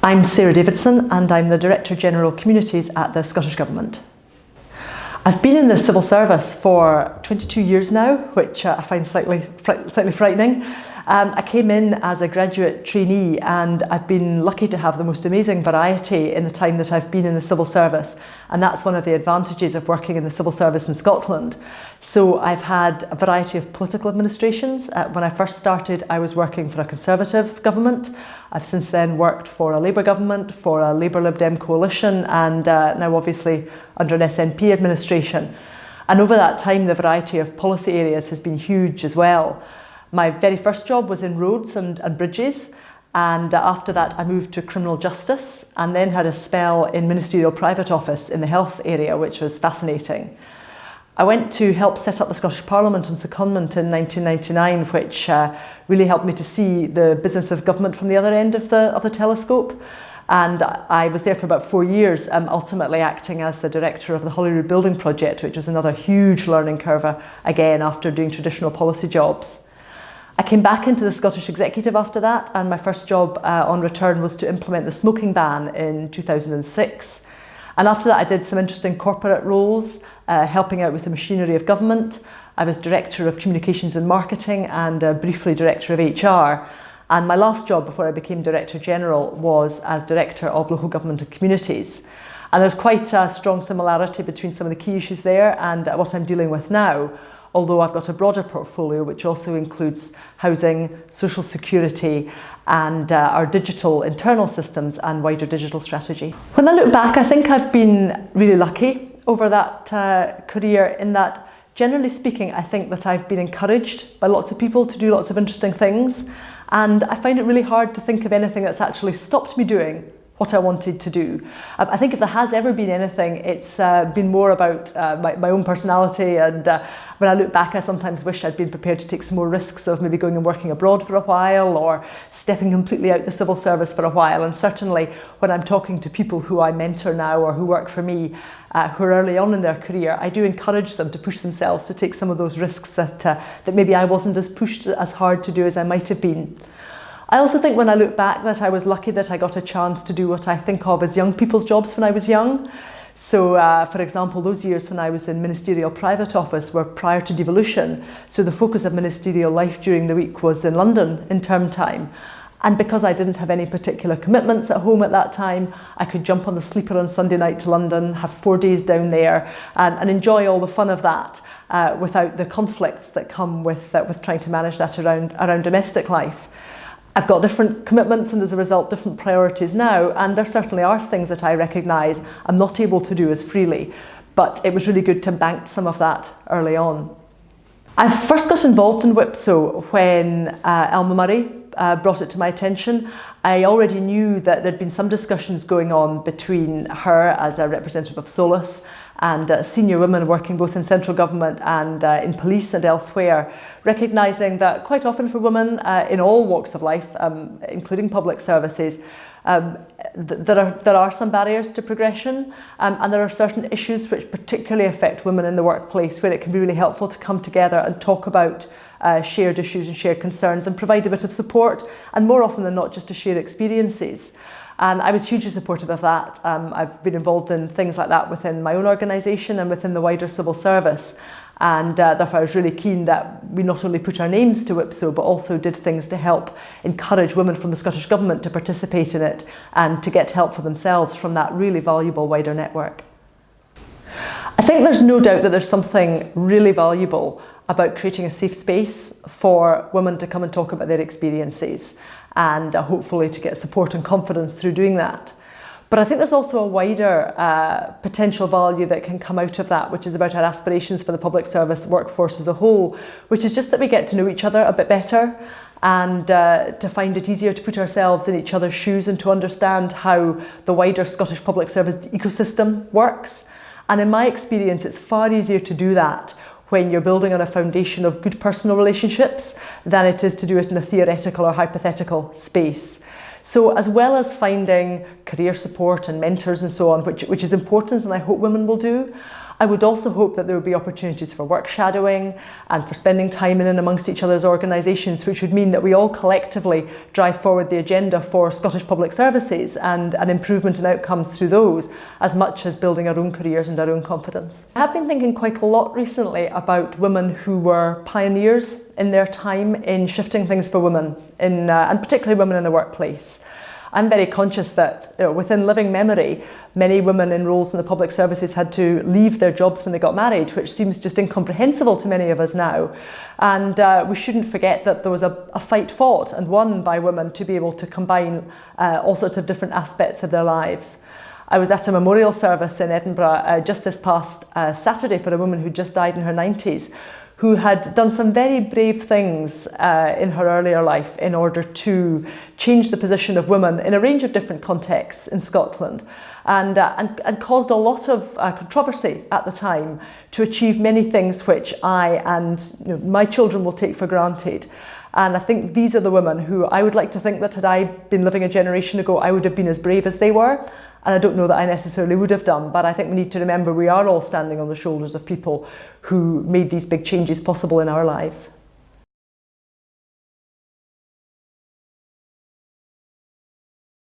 I'm Sarah Davidson and I'm the Director General Communities at the Scottish Government. I've been in the civil service for 22 years now, which I find slightly frightening. I came in as a graduate trainee and I've been lucky to have the most amazing variety in the time that I've been in the civil service, and that's one of the advantages of working in the civil service in Scotland. So I've had a variety of political administrations. When I first started, I was working for a Conservative government. I've since then worked for a Labour government, for a Labour Lib Dem coalition, and now obviously under an SNP administration. And over that time, the variety of policy areas has been huge as well. My very first job was in roads and bridges, and after that I moved to criminal justice and then had a spell in ministerial private office in the health area, which was fascinating. I went to help set up the Scottish Parliament on secondment in 1999, which really helped me to see the business of government from the other end of the telescope. And I was there for about 4 years, ultimately acting as the director of the Holyrood Building Project, which was another huge learning curve again after doing traditional policy jobs. I came back into the Scottish Executive after that, and my first job on return was to implement the smoking ban in 2006. And after that I did some interesting corporate roles, helping out with the machinery of government. I was Director of Communications and Marketing and briefly Director of HR. And my last job before I became Director General was as Director of Local Government and Communities. And there's quite a strong similarity between some of the key issues there and what I'm dealing with now, although I've got a broader portfolio which also includes housing, social security and our digital internal systems and wider digital strategy. When I look back, I think I've been really lucky over that career in that, generally speaking, I think that I've been encouraged by lots of people to do lots of interesting things, and I find it really hard to think of anything that's actually stopped me doing what I wanted to do. I think if there has ever been anything, it's been more about my own personality, and when I look back I sometimes wish I'd been prepared to take some more risks of maybe going and working abroad for a while or stepping completely out the civil service for a while. And certainly when I'm talking to people who I mentor now or who work for me who are early on in their career, I do encourage them to push themselves to take some of those risks that maybe I wasn't as pushed as hard to do as I might have been. I also think when I look back that I was lucky that I got a chance to do what I think of as young people's jobs when I was young. So for example, those years when I was in ministerial private office were prior to devolution, so the focus of ministerial life during the week was in London in term time. And because I didn't have any particular commitments at home at that time, I could jump on the sleeper on Sunday night to London, have 4 days down there and enjoy all the fun of that without the conflicts that come with trying to manage that around domestic life. I've got different commitments and as a result different priorities now, and there certainly are things that I recognise I'm not able to do as freely, but it was really good to bank some of that early on. I first got involved in WiPSL when Elma Murray brought it to my attention. I already knew that there'd been some discussions going on between her as a representative of Solus and senior women working both in central government and in police and elsewhere, recognising that quite often for women in all walks of life, including public services, there are some barriers to progression, and there are certain issues which particularly affect women in the workplace where it can be really helpful to come together and talk about shared issues and shared concerns and provide a bit of support, and more often than not just to share experiences. And I was hugely supportive of that. I've been involved in things like that within my own organisation and within the wider civil service. And therefore I was really keen that we not only put our names to WiPSL but also did things to help encourage women from the Scottish Government to participate in it and to get help for themselves from that really valuable wider network. I think there's no doubt that there's something really valuable about creating a safe space for women to come and talk about their experiences and hopefully to get support and confidence through doing that. But I think there's also a wider potential value that can come out of that, which is about our aspirations for the public service workforce as a whole, which is just that we get to know each other a bit better and to find it easier to put ourselves in each other's shoes and to understand how the wider Scottish public service ecosystem works. And in my experience, it's far easier to do that when you're building on a foundation of good personal relationships than it is to do it in a theoretical or hypothetical space. So as well as finding career support and mentors and so on, which is important and I hope women will do, I would also hope that there would be opportunities for work shadowing and for spending time in and amongst each other's organisations, which would mean that we all collectively drive forward the agenda for Scottish public services and an improvement in outcomes through those, as much as building our own careers and our own confidence. I have been thinking quite a lot recently about women who were pioneers in their time in shifting things for women, and particularly women in the workplace. I'm very conscious that within living memory, many women in roles in the public services had to leave their jobs when they got married, which seems just incomprehensible to many of us now. And we shouldn't forget that there was a fight fought and won by women to be able to combine all sorts of different aspects of their lives. I was at a memorial service in Edinburgh just this past Saturday for a woman who just died in her 90s, who had done some very brave things in her earlier life in order to change the position of women in a range of different contexts in Scotland, and caused a lot of controversy at the time to achieve many things which I and my children will take for granted. And I think these are the women who I would like to think that had I been living a generation ago, I would have been as brave as they were. And I don't know that I necessarily would have done, but I think we need to remember we are all standing on the shoulders of people who made these big changes possible in our lives.